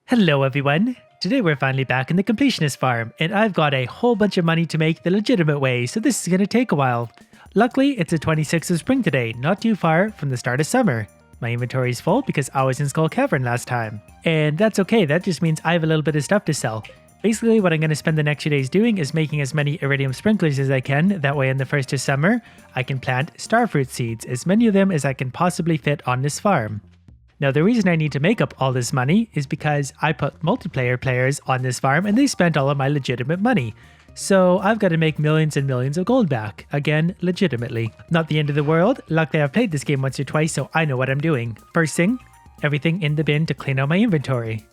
Hello everyone! Today we're finally back in the completionist farm, and I've got a whole bunch of money to make the legitimate way, so this is going to take a while. Luckily, it's the 26th of spring today, not too far from the start of summer. My inventory is full because I was in Skull Cavern last time. And that's okay, that just means I have a little bit of stuff to sell. Basically, what I'm going to spend the next few days doing is making as many iridium sprinklers as I can, that way in the first of summer, I can plant starfruit seeds, as many of them as I can possibly fit on this farm. Now, the reason I need to make up all this money is because I put multiplayer players on this farm and they spent all of my legitimate money. So I've got to make millions and millions of gold back. Again, legitimately. Not the end of the world. Luckily, I've played this game once or twice, so I know what I'm doing. First thing, everything in the bin to clean out my inventory.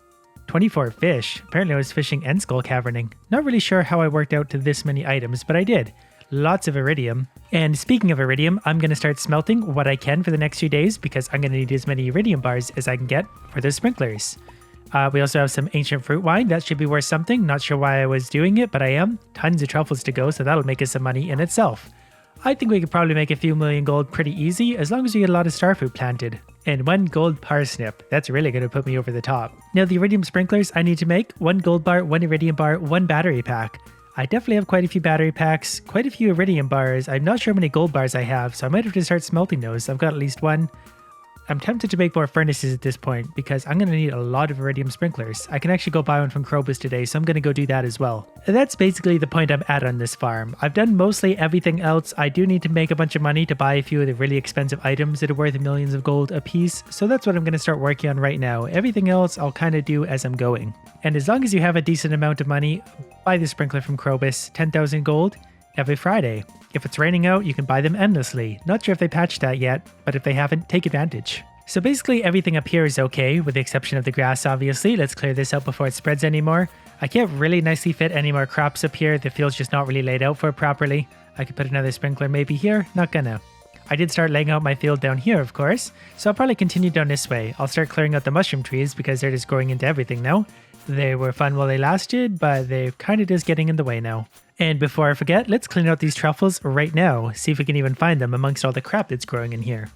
24 fish. Apparently I was fishing and skull caverning. Not really sure how I worked out to this many items, but I did. Lots of iridium. And speaking of iridium, I'm going to start smelting what I can for the next few days because I'm going to need as many iridium bars as I can get for the sprinklers. We also have some ancient fruit wine. That should be worth something. Not sure why I was doing it, but I am. Tons of truffles to go, so that'll make us some money in itself. I think we could probably make a few million gold pretty easy as long as we get a lot of starfruit planted. And 1 gold parsnip. That's really going to put me over the top. Now the iridium sprinklers I need to make 1 gold bar, 1 iridium bar, 1 battery pack. I definitely have quite a few battery packs, quite a few iridium bars. I'm not sure how many gold bars I have, so I might have to start smelting those. I've got at least 1. I'm tempted to make more furnaces at this point because I'm going to need a lot of iridium sprinklers. I can actually go buy one from Krobus today, so I'm going to go do that as well. That's basically the point I'm at on this farm. I've done mostly everything else. I do need to make a bunch of money to buy a few of the really expensive items that are worth millions of gold a piece, so that's what I'm going to start working on right now. Everything else I'll kind of do as I'm going. And as long as you have a decent amount of money, buy the sprinkler from Krobus, 10,000 gold, every Friday. If it's raining out, you can buy them endlessly. Not sure if they patched that yet, but if they haven't, take advantage. So basically everything up here is okay, with the exception of the grass obviously. Let's clear this out before it spreads anymore. I can't really nicely fit any more crops up here. The field's just not really laid out for it properly. I could put another sprinkler maybe here, not gonna. I did start laying out my field down here, of course, so I'll probably continue down this way. I'll start clearing out the mushroom trees because they're just growing into everything now. They were fun while they lasted, but they're kind of just getting in the way now. And before I forget, let's clean out these truffles right now, see if we can even find them amongst all the crap that's growing in here.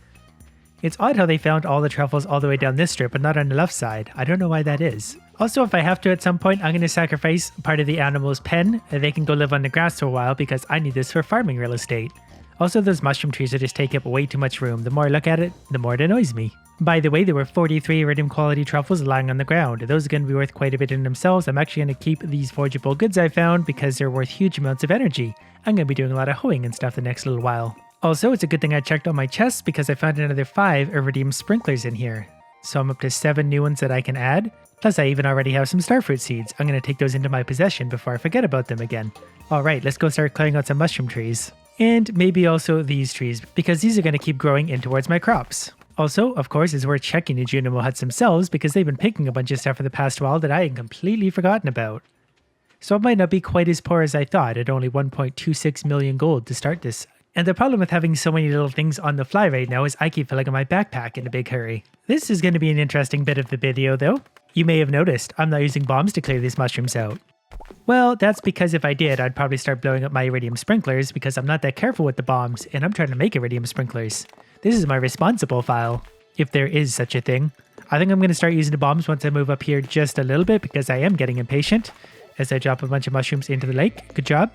It's odd how they found all the truffles all the way down this strip, but not on the left side. I don't know why that is. Also, if I have to at some point, I'm going to sacrifice part of the animal's pen. They can go live on the grass for a while because I need this for farming real estate. Also, those mushroom trees are just taking up way too much room. The more I look at it, the more it annoys me. By the way, there were 43 iridium quality truffles lying on the ground. Those are going to be worth quite a bit in themselves. I'm actually going to keep these forgeable goods I found because they're worth huge amounts of energy. I'm going to be doing a lot of hoeing and stuff the next little while. Also, it's a good thing I checked on my chests because I found another 5 iridium sprinklers in here. So I'm up to 7 new ones that I can add. Plus, I even already have some starfruit seeds. I'm going to take those into my possession before I forget about them again. Alright, let's go start clearing out some mushroom trees. And maybe also these trees, because these are going to keep growing in towards my crops. Also, of course, it's worth checking the Junimo huts themselves because they've been picking a bunch of stuff for the past while that I had completely forgotten about. So it might not be quite as poor as I thought at only 1.26 million gold to start this. And the problem with having so many little things on the fly right now is I keep filling up my backpack in a big hurry. This is going to be an interesting bit of the video though. You may have noticed I'm not using bombs to clear these mushrooms out. Well, that's because if I did, I'd probably start blowing up my iridium sprinklers because I'm not that careful with the bombs and I'm trying to make iridium sprinklers. This is my responsible file, if there is such a thing. I think I'm going to start using the bombs once I move up here just a little bit because I am getting impatient as I drop a bunch of mushrooms into the lake. Good job.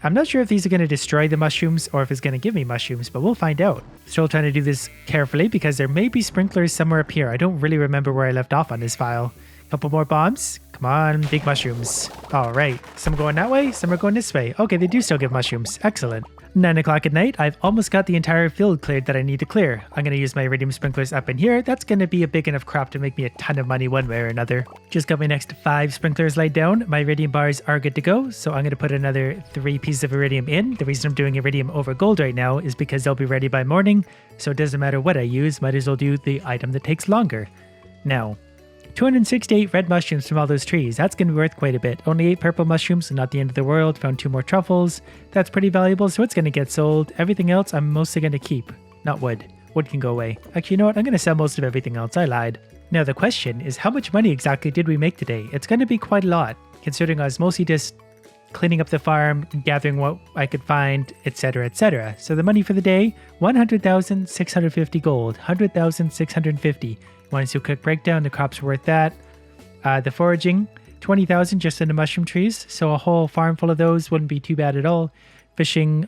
I'm not sure if these are going to destroy the mushrooms or if it's going to give me mushrooms, but we'll find out. Still trying to do this carefully because there may be sprinklers somewhere up here. I don't really remember where I left off on this file. Couple more bombs. Come on, big mushrooms. All right, some are going that way, some are going this way. Okay, they do still give mushrooms. Excellent. 9 o'clock at night, I've almost got the entire field cleared that I need to clear. I'm going to use my iridium sprinklers up in here. That's going to be a big enough crop to make me a ton of money one way or another. Just got my next 5 sprinklers laid down. My iridium bars are good to go, so I'm going to put another 3 pieces of iridium in. The reason I'm doing iridium over gold right now is because they'll be ready by morning, so it doesn't matter what I use, might as well do the item that takes longer. Now, 268 red mushrooms from all those trees. That's going to be worth quite a bit. Only 8 purple mushrooms, not the end of the world. Found 2 more truffles. That's pretty valuable, so it's going to get sold. Everything else I'm mostly going to keep. Not wood. Wood can go away. Actually, you know what? I'm going to sell most of everything else. I lied. Now the question is, how much money exactly did we make today? It's going to be quite a lot, considering I was mostly just cleaning up the farm, gathering what I could find, etc, etc. So the money for the day, 100,650 gold. 100,650. Want to see a quick breakdown? The crops were worth that. The foraging, 20,000 just in the mushroom trees. So a whole farm full of those wouldn't be too bad at all. Fishing,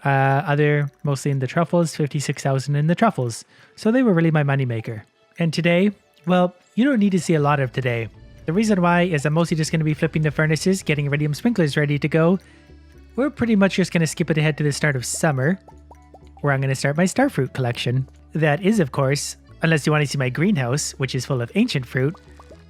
mostly in the truffles, 56,000 in the truffles. So they were really my moneymaker. And today, well, you don't need to see a lot of today. The reason why is I'm mostly just going to be flipping the furnaces, getting iridium sprinklers ready to go. We're pretty much just going to skip it ahead to the start of summer, where I'm going to start my starfruit collection. That is, of course, unless you want to see my greenhouse, which is full of ancient fruit.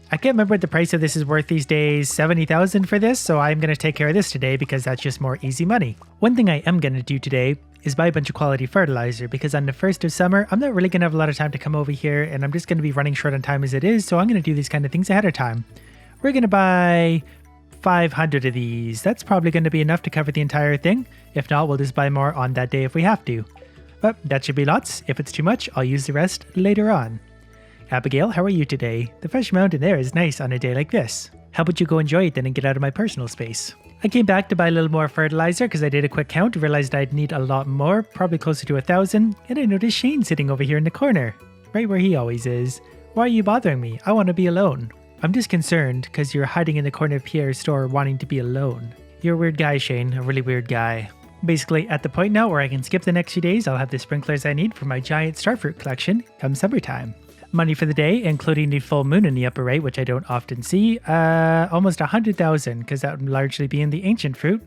I can't remember what the price of this is worth these days, 70,000 for this, so I'm going to take care of this today because that's just more easy money. One thing I am going to do today is buy a bunch of quality fertilizer because on the 1st of summer, I'm not really going to have a lot of time to come over here and I'm just going to be running short on time as it is, so I'm going to do these kind of things ahead of time. We're going to buy 500 of these. That's probably going to be enough to cover the entire thing. If not, we'll just buy more on that day if we have to. But that should be lots. If it's too much, I'll use the rest later on. Abigail, how are you today? The fresh mountain air is nice on a day like this. How about you go enjoy it then and get out of my personal space? I came back to buy a little more fertilizer because I did a quick count, realized I'd need a lot more, probably closer to 1,000, and I noticed Shane sitting over here in the corner, right where he always is. Why are you bothering me? I want to be alone. I'm just concerned because you're hiding in the corner of Pierre's store wanting to be alone. You're a weird guy, Shane, a really weird guy. Basically, at the point now where I can skip the next few days, I'll have the sprinklers I need for my giant starfruit collection come summertime. Money for the day, including the full moon in the upper right, which I don't often see, almost 100,000, because that would largely be in the ancient fruit.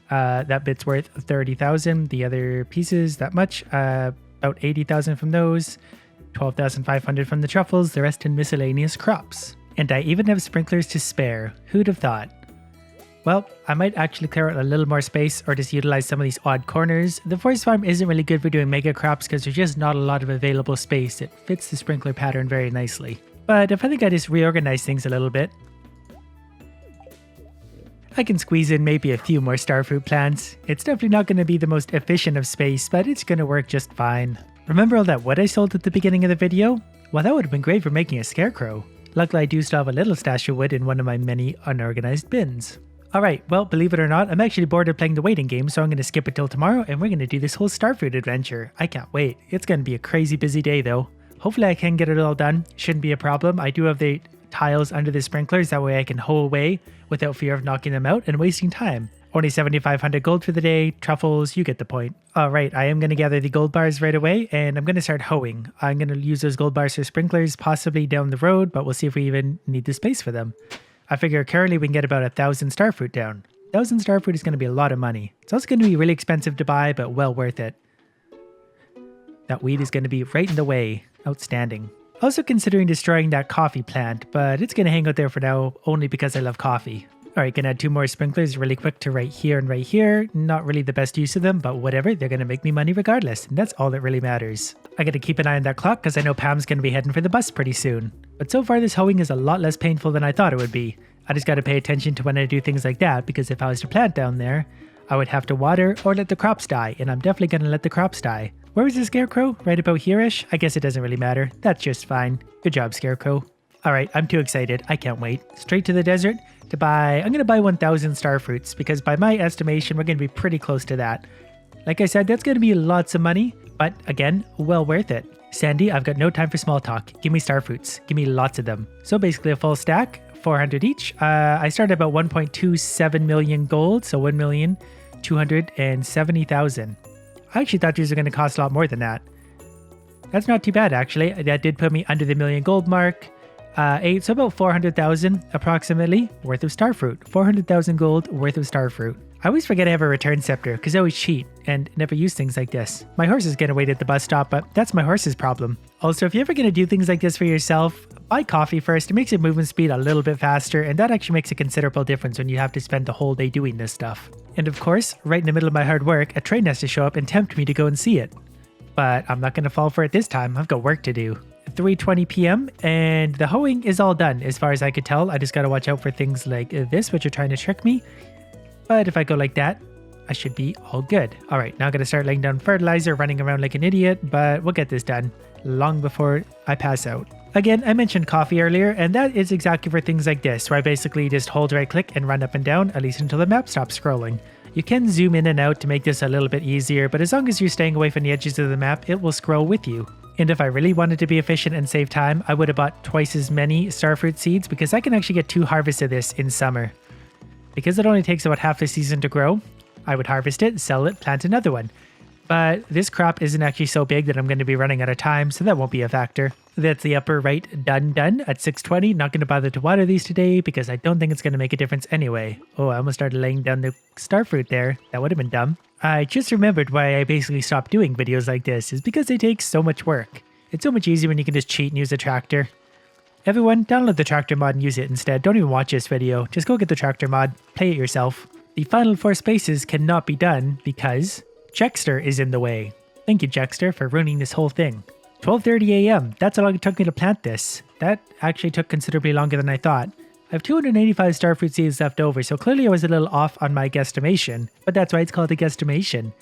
That bit's worth 30,000. The other pieces, that much, about 80,000 from those, 12,500 from the truffles, the rest in miscellaneous crops. And I even have sprinklers to spare. Who'd have thought? Well, I might actually clear out a little more space or just utilize some of these odd corners. The forest farm isn't really good for doing mega crops because there's just not a lot of available space. It fits the sprinkler pattern very nicely. But if I think I just reorganize things a little bit, I can squeeze in maybe a few more starfruit plants. It's definitely not going to be the most efficient of space, but it's going to work just fine. Remember all that wood I sold at the beginning of the video? Well, that would have been great for making a scarecrow. Luckily, I do still have a little stash of wood in one of my many unorganized bins. Alright, well, believe it or not, I'm actually bored of playing the waiting game, so I'm going to skip it till tomorrow and we're going to do this whole starfruit adventure. I can't wait. It's going to be a crazy busy day though. Hopefully I can get it all done. Shouldn't be a problem. I do have the tiles under the sprinklers, that way I can hoe away without fear of knocking them out and wasting time. Only 7,500 gold for the day. Truffles, you get the point. Alright, I am going to gather the gold bars right away and I'm going to start hoeing. I'm going to use those gold bars for sprinklers, possibly down the road, but we'll see if we even need the space for them. I figure currently we can get about 1,000 starfruit down. 1,000 starfruit is going to be a lot of money. It's also going to be really expensive to buy, but well worth it. That weed is going to be right in the way. Outstanding. Also considering destroying that coffee plant, but it's going to hang out there for now, only because I love coffee. Alright, gonna add 2 more sprinklers really quick to right here and right here. Not really the best use of them, but whatever, they're gonna make me money regardless, and that's all that really matters. I gotta keep an eye on that clock because I know Pam's gonna be heading for the bus pretty soon. But so far this hoeing is a lot less painful than I thought it would be. I just gotta pay attention to when I do things like that, because if I was to plant down there, I would have to water or let the crops die, and I'm definitely gonna let the crops die. Where was the scarecrow? Right about here-ish? I guess it doesn't really matter. That's just fine. Good job, scarecrow. Alright, I'm too excited. I can't wait. Straight to the desert to buy... I'm going to buy 1,000 starfruits because by my estimation, we're going to be pretty close to that. Like I said, that's going to be lots of money, but again, well worth it. Sandy, I've got no time for small talk. Give me starfruits. Give me lots of them. So basically a full stack, 400 each. I started about 1.27 million gold, so 1,270,000. I actually thought these were going to cost a lot more than that. That's not too bad, actually. That did put me under the million gold mark. So about 400,000 approximately worth of starfruit. 400,000 gold worth of starfruit. I always forget I have a return scepter because I always cheat and never use things like this. My horse is going to wait at the bus stop, but that's my horse's problem. Also, if you're ever going to do things like this for yourself, buy coffee first. It makes your movement speed a little bit faster, and that actually makes a considerable difference when you have to spend the whole day doing this stuff. And of course, right in the middle of my hard work, a train has to show up and tempt me to go and see it. But I'm not going to fall for it this time. I've got work to do. 3:20 p.m. and the hoeing is all done as far as I could tell. I just got to watch out for things like this, which are trying to trick me. But if I go like that, I should be all good. All right, now I'm going to start laying down fertilizer, running around like an idiot, but we'll get this done long before I pass out. Again, I mentioned coffee earlier, and that is exactly for things like this, where I basically just hold right click and run up and down, at least until the map stops scrolling. You can zoom in and out to make this a little bit easier, but as long as you're staying away from the edges of the map, it will scroll with you. And if I really wanted to be efficient and save time, I would have bought twice as many starfruit seeds because I can actually get 2 harvests of this in summer. Because it only takes about half the season to grow, I would harvest it, sell it, plant another one. But this crop isn't actually so big that I'm going to be running out of time, so that won't be a factor. That's the upper right done at 620. Not going to bother to water these today because I don't think it's going to make a difference anyway. Oh, I almost started laying down the starfruit there. That would have been dumb. I just remembered why I basically stopped doing videos like this is because they take so much work. It's so much easier when you can just cheat and use a tractor. Everyone, download the tractor mod and use it instead. Don't even watch this video. Just go get the tractor mod. Play it yourself. The final 4 spaces cannot be done because Jexter is in the way. Thank you, Jexter, for ruining this whole thing. 12:30 a.m. That's how long it took me to plant this. That actually took considerably longer than I thought. I have 285 starfruit seeds left over, so clearly I was a little off on my guesstimation, but that's why it's called a guesstimation.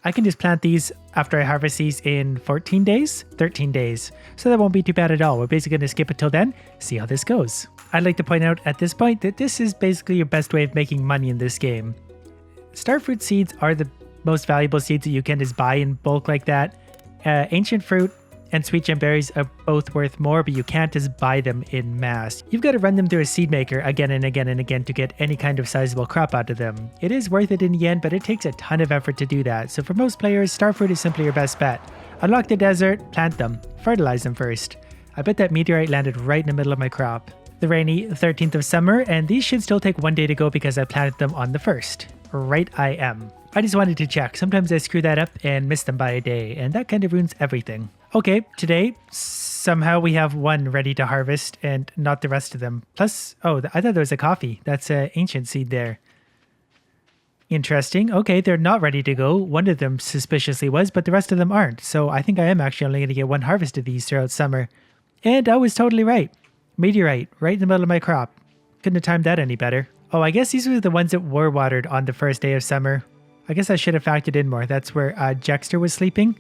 I can just plant these after I harvest these in 14 days? 13 days. So that won't be too bad at all. We're basically going to skip it till then, see how this goes. I'd like to point out at this point that this is basically your best way of making money in this game. Starfruit seeds are the most valuable seeds that you can just buy in bulk like that. Ancient fruit and sweet gem berries are both worth more, but you can't just buy them in mass. You've got to run them through a seed maker again and again and again to get any kind of sizable crop out of them. It is worth it in the end, but it takes a ton of effort to do that. So for most players, starfruit is simply your best bet. Unlock the desert, plant them, fertilize them first. I bet that meteorite landed right in the middle of my crop. The rainy 13th of summer, and these should still take 1 day to go because I planted them on the 1st. Right I am. I just wanted to check. Sometimes I screw that up and miss them by a day, and that kind of ruins everything. Okay, today, somehow we have 1 ready to harvest and not the rest of them. Plus, oh, I thought there was a coffee. That's an ancient seed there. Interesting. Okay, they're not ready to go. 1 of them suspiciously was, but the rest of them aren't. So I think I am actually only going to get 1 harvest of these throughout summer. And I was totally right. Meteorite, right in the middle of my crop. Couldn't have timed that any better. Oh, I guess these were the ones that were watered on the 1st day of summer. I guess I should have factored in more. That's where Jexter was sleeping.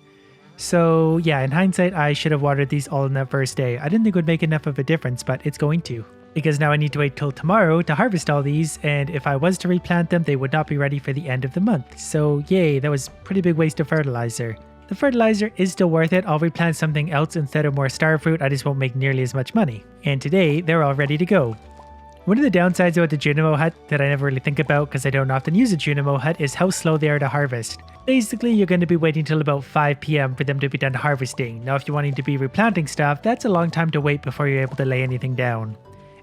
So yeah, in hindsight, I should have watered these all in that 1st day. I didn't think it would make enough of a difference, but it's going to. Because now I need to wait till tomorrow to harvest all these, and if I was to replant them, they would not be ready for the end of the month. So yay, that was a pretty big waste of fertilizer. The fertilizer is still worth it. I'll replant something else instead of more starfruit. I just won't make nearly as much money. And today, they're all ready to go. One of the downsides about the Junimo hut that I never really think about because I don't often use a Junimo hut is how slow they are to harvest. Basically, you're going to be waiting till about 5 p.m. for them to be done harvesting. Now, if you're wanting to be replanting stuff, that's a long time to wait before you're able to lay anything down.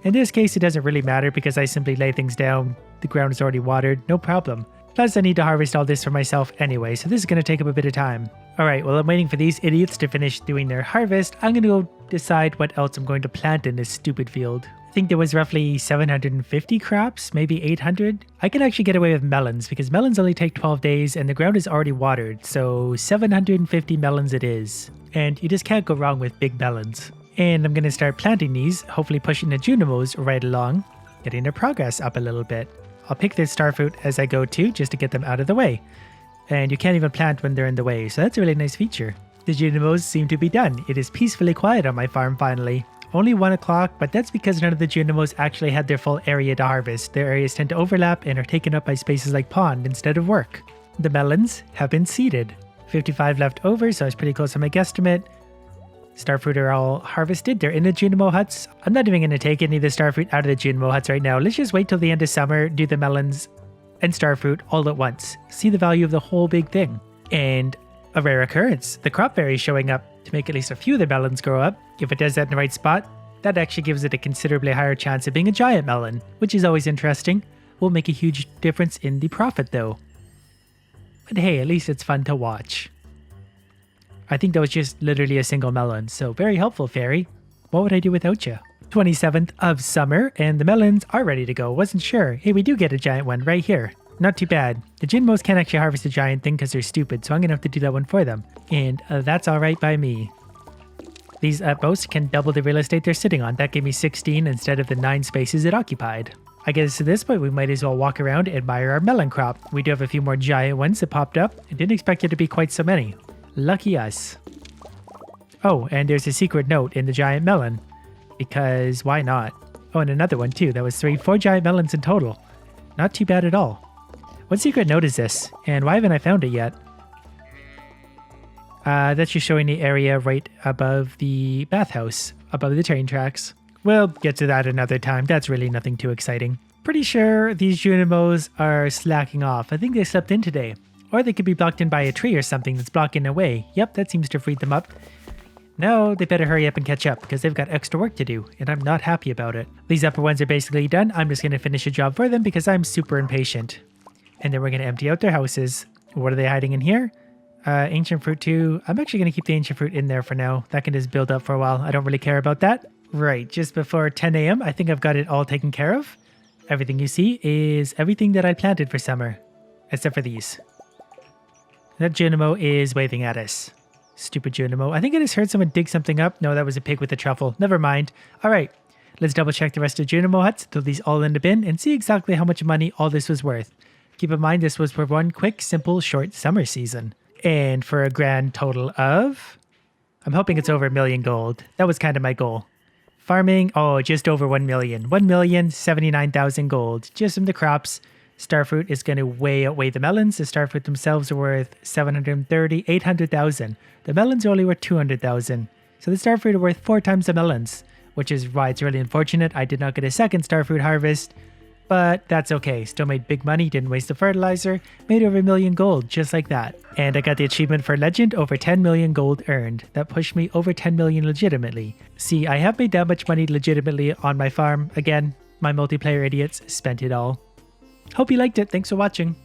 In this case, it doesn't really matter because I simply lay things down. The ground is already watered, no problem. Plus, I need to harvest all this for myself anyway, so this is going to take up a bit of time. Alright, while I'm waiting for these idiots to finish doing their harvest, I'm going to go decide what else I'm going to plant in this stupid field. I think there was roughly 750 crops, maybe 800. I can actually get away with melons because melons only take 12 days and the ground is already watered, so 750 melons it is. And you just can't go wrong with big melons. And I'm going to start planting these, hopefully pushing the Junimos right along, getting their progress up a little bit. I'll pick the starfruit as I go too, just to get them out of the way. And you can't even plant when they're in the way, so that's a really nice feature. The Junimos seem to be done. It is peacefully quiet on my farm finally. Only 1 o'clock, but that's because none of the Junimos actually had their full area to harvest. Their areas tend to overlap and are taken up by spaces like pond instead of work. The melons have been seeded. 55 left over, so I was pretty close to my guesstimate. Starfruit are all harvested. They're in the Junimo huts. I'm not even going to take any of the starfruit out of the Junimo huts right now. Let's just wait till the end of summer, do the melons and starfruit all at once. See the value of the whole big thing. And a rare occurrence, the crop berry showing up to make at least a few of the melons grow up. If it does that in the right spot, that actually gives it a considerably higher chance of being a giant melon, which is always interesting. Will make a huge difference in the profit though. But hey, at least it's fun to watch. I think that was just literally a single melon, so very helpful, fairy. What would I do without you? 27th of summer, and the melons are ready to go. Wasn't sure. Hey, we do get a giant one right here. Not too bad. The Junimos can't actually harvest a giant thing because they're stupid, so I'm going to have to do that one for them. And that's alright by me. These at most can double the real estate they're sitting on. That gave me 16 instead of the 9 spaces it occupied. I guess at this point we might as well walk around and admire our melon crop. We do have a few more giant ones that popped up. I didn't expect it to be quite so many. Lucky us. Oh, and there's a secret note in the giant melon. Because why not? Oh, and another one too. That was 4 giant melons in total. Not too bad at all. What secret note is this? And why haven't I found it yet? That's just showing the area right above the bathhouse, above the train tracks. We'll get to that another time. That's really nothing too exciting. Pretty sure these Junimos are slacking off. I think they slept in today. Or they could be blocked in by a tree or something that's blocking their way. Yep, that seems to have freed them up. No, they better hurry up and catch up because they've got extra work to do, and I'm not happy about it. These upper ones are basically done. I'm just going to finish a job for them because I'm super impatient. And then we're going to empty out their houses. What are they hiding in here? Ancient fruit too. I'm actually going to keep the ancient fruit in there for now. That can just build up for a while. I don't really care about that. Right, just before 10 a.m. I think I've got it all taken care of. Everything you see is everything that I planted for summer. Except for these. That Junimo is waving at us. Stupid Junimo. I think I just heard someone dig something up. No, that was a pig with a truffle. Never mind. All right, let's double check the rest of Junimo huts, throw these all in the bin, and see exactly how much money all this was worth. Keep in mind this was for one quick, simple, short summer season. And for a grand total of... I'm hoping it's over 1 million gold. That was kind of my goal. Farming, oh, just over 1 million. 1,079,000 gold, just from the crops. Starfruit is going to way outweigh the melons. The starfruit themselves are worth 800,000. The melons are only worth 200,000. So the starfruit are worth 4 times the melons, which is why it's really unfortunate I did not get a second starfruit harvest. But that's okay. Still made big money, didn't waste the fertilizer, made over 1 million gold, just like that. And I got the achievement for legend, over 10 million gold earned. That pushed me over 10 million legitimately. See, I have made that much money legitimately on my farm. Again, my multiplayer idiots spent it all. Hope you liked it. Thanks for watching.